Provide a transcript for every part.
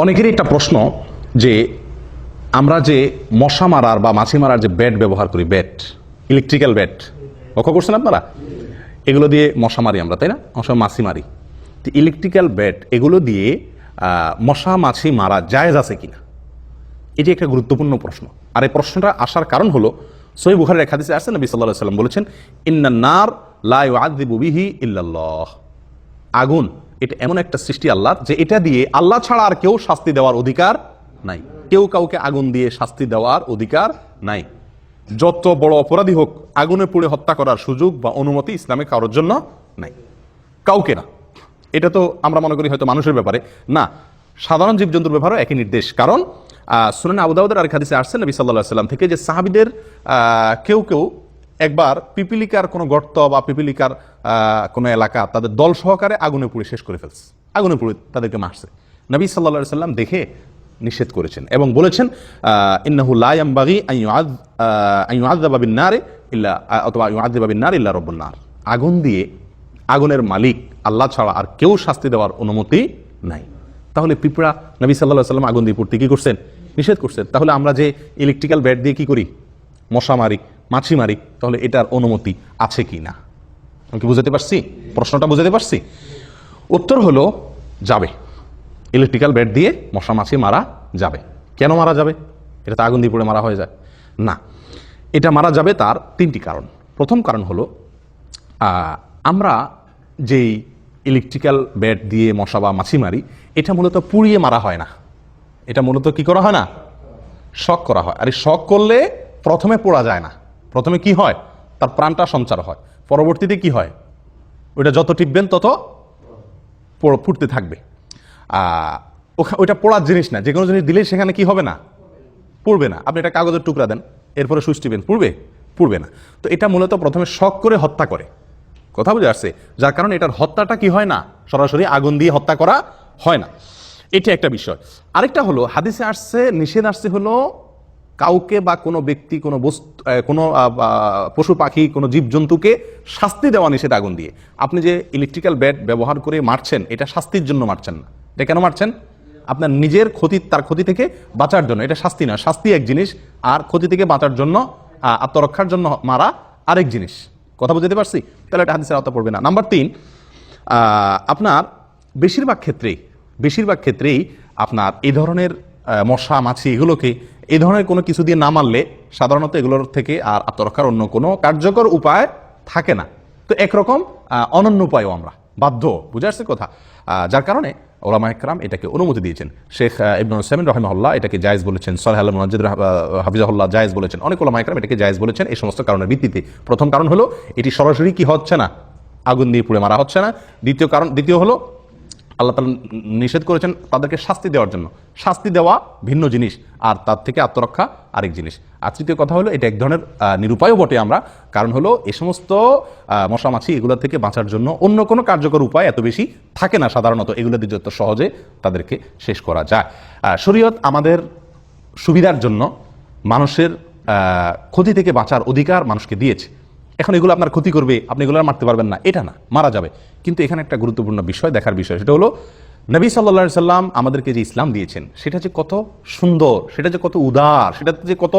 অনেকেরই একটা প্রশ্ন যে আমরা যে মশা মারার বা মাছি মারার যে ব্যাট ব্যবহার করি, ব্যাট, ইলেকট্রিক্যাল ব্যাট, লক্ষ্য করছেন আপনারা? এগুলো দিয়ে মশা মারি আমরা, তাই না? মশা মাছি মারি। তো ইলেকট্রিক্যাল ব্যাট এগুলো দিয়ে মশা মাছি মারা জায়েজ আছে কিনা, এটি একটা গুরুত্বপূর্ণ প্রশ্ন। আর এই প্রশ্নটা আসার কারণ হলো সহিহ বুখারীর এক হাদিসে আসছে, নবী সাল্লাল্লাহু আলাইহি ওয়াসাল্লাম বলেছেন, ইন্নান নার লা ইউআযযিবু বিহি ইল্লাল্লাহ। আগুন এটা এমন একটা সৃষ্টি আল্লাহর যে এটা দিয়ে আল্লাহ ছাড়া আর কেউ শাস্তি দেওয়ার অধিকার নাই। কেউ কাউকে আগুন দিয়ে শাস্তি দেওয়ার অধিকার নাই। যত বড় অপরাধী হোক, আগুনে পুড়ে হত্যা করার সুযোগ বা অনুমতি ইসলামে কারোর জন্য নাই, কাউকে না। এটা তো আমরা মনে করি হয়তো মানুষের ব্যাপারে না, সাধারণ জীবজন্তুর ব্যাপারেও একই নির্দেশ। কারণ সুনানে আবু দাউদের আরেক হাদিসে আসছে নবী সাল্লাল্লাহু আলাইহি ওয়াসাল্লাম থেকে যে সাহাবীদের কেউ কেউ একবার পিপিলিকার কোনো গর্ত বা পিপিলিকার কোনো এলাকা তাদের দল সহকারে আগুনে পুড়ে শেষ করে ফেলছে, আগুনে পুড়ে তাদেরকে মারছে। নবী সাল্লাল্লাহু আলাইহি ওয়াসাল্লাম দেখে নিষেধ করেছেন এবং বলেছেন, ইন্নাহু লা ইয়ানবাগি আন ইউআযযাবা বিন-নারি ইল্লা অথবা ইউআযযাবা বিন-নারি ইল্লা রাব্বুন নার। আগুন দিয়ে আগুনের মালিক আল্লাহ ছাড়া আর কেউ শাস্তি দেওয়ার অনুমতি নাই। তাহলে পিঁপড়া নবী সাল্লাল্লাহু আলাইহি ওয়াসাল্লাম আগুন দিয়ে পুড়তে কি করছেন? নিষেধ করছেন। তাহলে আমরা যে ইলেকট্রিক্যাল ব্যাট দিয়ে কি করি, মশা মারি, মাছি মারি, তাহলে এটার অনুমতি আছে কি না? আমি কি বুঝাতে পারছি? প্রশ্নটা বুঝাতে পারছি? উত্তর হলো যাবে। ইলেকট্রিক্যাল ব্যাট দিয়ে মশা মাছি মারা যাবে। কেন মারা যাবে? এটা তো আগুন দিয়ে পুড়ে মারা হয়ে যায় না। এটা মারা যাবে তার তিনটি কারণ। প্রথম কারণ হলো আমরা যেই ইলেকট্রিক্যাল ব্যাট দিয়ে মশা বা মাছি মারি, এটা মূলত পুড়িয়ে মারা হয় না। এটা মূলত কি করা হয় না? শক করা হয়। আর এই শক করলে প্রথমে পোড়া যায় না। প্রথমে কি হয়? তার প্রাণটা সঞ্চার হয়। পরবর্তীতে কি হয়? ওইটা যত টিপবেন তত ফুটতে থাকবে। ওইটা পোড়ার জিনিস না। যে কোনো জিনিস দিলেই সেখানে কি হবে না? পুড়বে না। আপনি একটা কাগজের টুকরা দেন, এরপরে সুইচ টিপেন, পুড়বে না। তো এটা মূলত প্রথমে শক করে হত্যা করে। কথা বুঝে আসছে? যার কারণে এটার হত্যাটা কি হয় না, সরাসরি আগুন দিয়ে হত্যা করা হয় না। এটা একটা বিষয়। আরেকটা হলো হাদিসে আসছে, নিষেধ আসছে হলো কাউকে বা কোনো ব্যক্তি, কোনো বস্তু, কোনো পশু পাখি, কোনো জীবজন্তুকে শাস্তি দেওয়া নিষেধ আগুন দিয়ে। আপনি যে ইলেকট্রিক্যাল ব্যাট ব্যবহার করে মারছেন, এটা শাস্তির জন্য মারছেন না। এটা কেন মারছেন? আপনার নিজের ক্ষতি, তার ক্ষতি থেকে বাঁচার জন্য। এটা শাস্তি না। শাস্তি এক জিনিস, আর ক্ষতি থেকে বাঁচার জন্য, আত্মরক্ষার জন্য মারা আরেক জিনিস। কথা বুঝতে পারছি? তাহলে এটা হাদিসের আওতা পড়বে না। নাম্বার 3, আপনার বেশিরভাগ ক্ষেত্রেই আপনার এই ধরনের মশা মাছি এগুলোকে এই ধরনের কোনো কিছু দিয়ে না মারলে সাধারণত এগুলোর থেকে আর আত্মরক্ষার অন্য কোনো কার্যকর উপায় থাকে না। তো একরকম অনন্য উপায়ও আমরা বাধ্য। বুঝে আসছে কথা? যার কারণে ওলামায়ে কেরাম এটাকে অনুমতি দিয়েছেন। শেখ ইবনে উসাইমিন রাহিমাহুল্লাহ এটাকে জায়েজ বলেছেন, সালেহ আল মুনাজ্জিদ হাফিজাহুল্লাহ জায়েজ বলেছেন, অনেক ওলামায়ে কেরাম এটাকে জায়েজ বলেছেন এই সমস্ত কারণের ভিত্তিতে। প্রথম কারণ হলো এটি সরাসরি কি হচ্ছে না, আগুন দিয়ে পুড়ে মারা হচ্ছে না। দ্বিতীয় হলো আল্লাহ তাআলা নিষেধ করেছেন তাদেরকে শাস্তি দেওয়ার জন্য। শাস্তি দেওয়া ভিন্ন জিনিস, আর তার থেকে আত্মরক্ষা আরেক জিনিস। আর তৃতীয় কথা হলো এটা এক ধরনের নিরুপায়ও বটে আমরা। কারণ হলো এই সমস্ত মশা মাছি এগুলো থেকে বাঁচার জন্য অন্য কোনো কার্যকর উপায় এত বেশি থাকে না সাধারণত। এগুলো দিয়ে যত সহজে তাদেরকে শেষ করা যায়। শরীয়ত আমাদের সুবিধার জন্য মানুষের ক্ষতি থেকে বাঁচার অধিকার মানুষকে দিয়েছে। এখন এগুলো আপনার ক্ষতি করবে, আপনি এগুলো আর মারতে পারবেন না, এটা না, মারা যাবে। কিন্তু এখানে একটা গুরুত্বপূর্ণ বিষয়, দেখার বিষয়, সেটা হলো নবী সাল্লাল্লাহু আলাইহি সাল্লাম আমাদেরকে যে ইসলাম দিয়েছেন সেটা যে কত সুন্দর, সেটা যে কত উদার, সেটাতে যে কত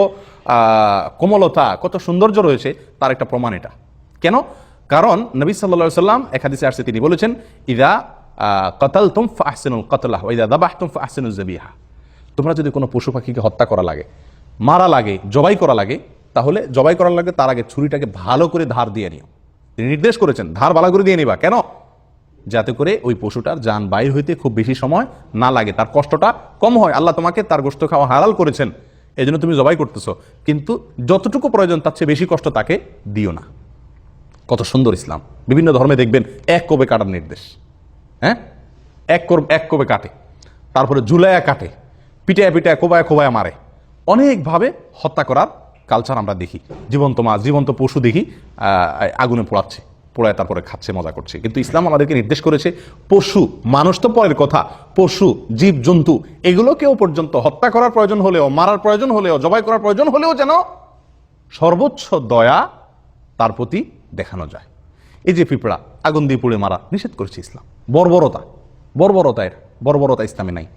কোমলতা, কত সৌন্দর্য রয়েছে, তার একটা প্রমাণ এটা। কেন? কারণ নবী সাল্লাল্লাহু আলাইহি সাল্লাম এক হাদিসে আসছে, তিনি বলেছেন, ইযা কাতালতুম ফাহসিনুল কাতলাহ ওয়া ইযা যাবাহতুম ফাহসিনুজ যাবিহা। তোমরা যদি কোনো পশু পাখিকে হত্যা করা লাগে, মারা লাগে, জবাই করা লাগে, তাহলে জবাই করার লাগে তার আগে ছুরিটাকে ভালো করে ধার দিয়ে নিও। তিনি নির্দেশ করেছেন ধার ভালো করে দিয়ে নিবা। কেন? যাতে করে ওই পশুটার জান বাইর হইতে খুব বেশি সময় না লাগে, তার কষ্টটা কম হয়। আল্লাহ তোমাকে তার গোশত খাওয়া হালাল করেছেন, এই জন্য তুমি জবাই করতেছো, কিন্তু যতটুকু প্রয়োজন তার চেয়ে বেশি কষ্ট তাকে দিও না। কত সুন্দর ইসলাম! বিভিন্ন ধর্মে দেখবেন এক কোবে কাটার নির্দেশ। হ্যাঁ, এক কোবে কাটে, তারপরে ঝুলায়া কাটে, পিটায় পিটায় কোবায় মারে। অনেকভাবে হত্যা করার কালচার আমরা দেখি। জীবন্ত মাছ, জীবন্ত পশু দেখি আগুনে পোড়ায় তারপরে খাচ্ছে, মজা করছে। কিন্তু ইসলাম আমাদেরকে নির্দেশ করেছে পশু, মানুষ তো পরের কথা, পশু, জীব জন্তু এগুলোকেও পর্যন্ত হত্যা করার প্রয়োজন হলেও, মারার প্রয়োজন হলেও, জবাই করার প্রয়োজন হলেও যেন সর্বোচ্চ দয়া তার প্রতি দেখানো যায়। এই যে পিঁপড়া আগুন দিয়ে পুড়ে মারা নিষেধ করেছে ইসলাম। বর্বরতা ইসলামে নাই।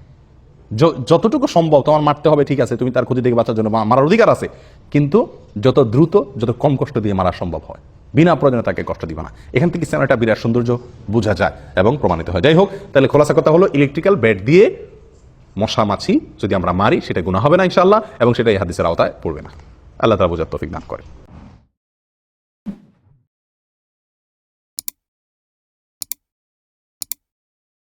যতটুকু সম্ভব তোমার মারতে হবে, ঠিক আছে, তুমি তার ক্ষতি থেকে বাঁচার জন্য মারার অধিকার আছে, কিন্তু যত দ্রুত, যত কম কষ্ট দিয়ে মারা সম্ভব হয়, বিনা প্রয়োজনে তাকে কষ্ট দিবা না। এখান থেকে ইসলামের একটা বিরাট সৌন্দর্য বোঝা যায় এবং প্রমাণিত হয়। যাই হোক, তাহলে খোলাসা কথা হলো, ইলেকট্রিক্যাল ব্যাট দিয়ে মশা মাছি যদি আমরা মারি সেটা গুনাহ হবে না ইনশাআল্লাহ, এবং সেটা এই হাদিসের আওতায় পড়বে না। আল্লাহ তাআলা বোঝার তৌফিক দান করে।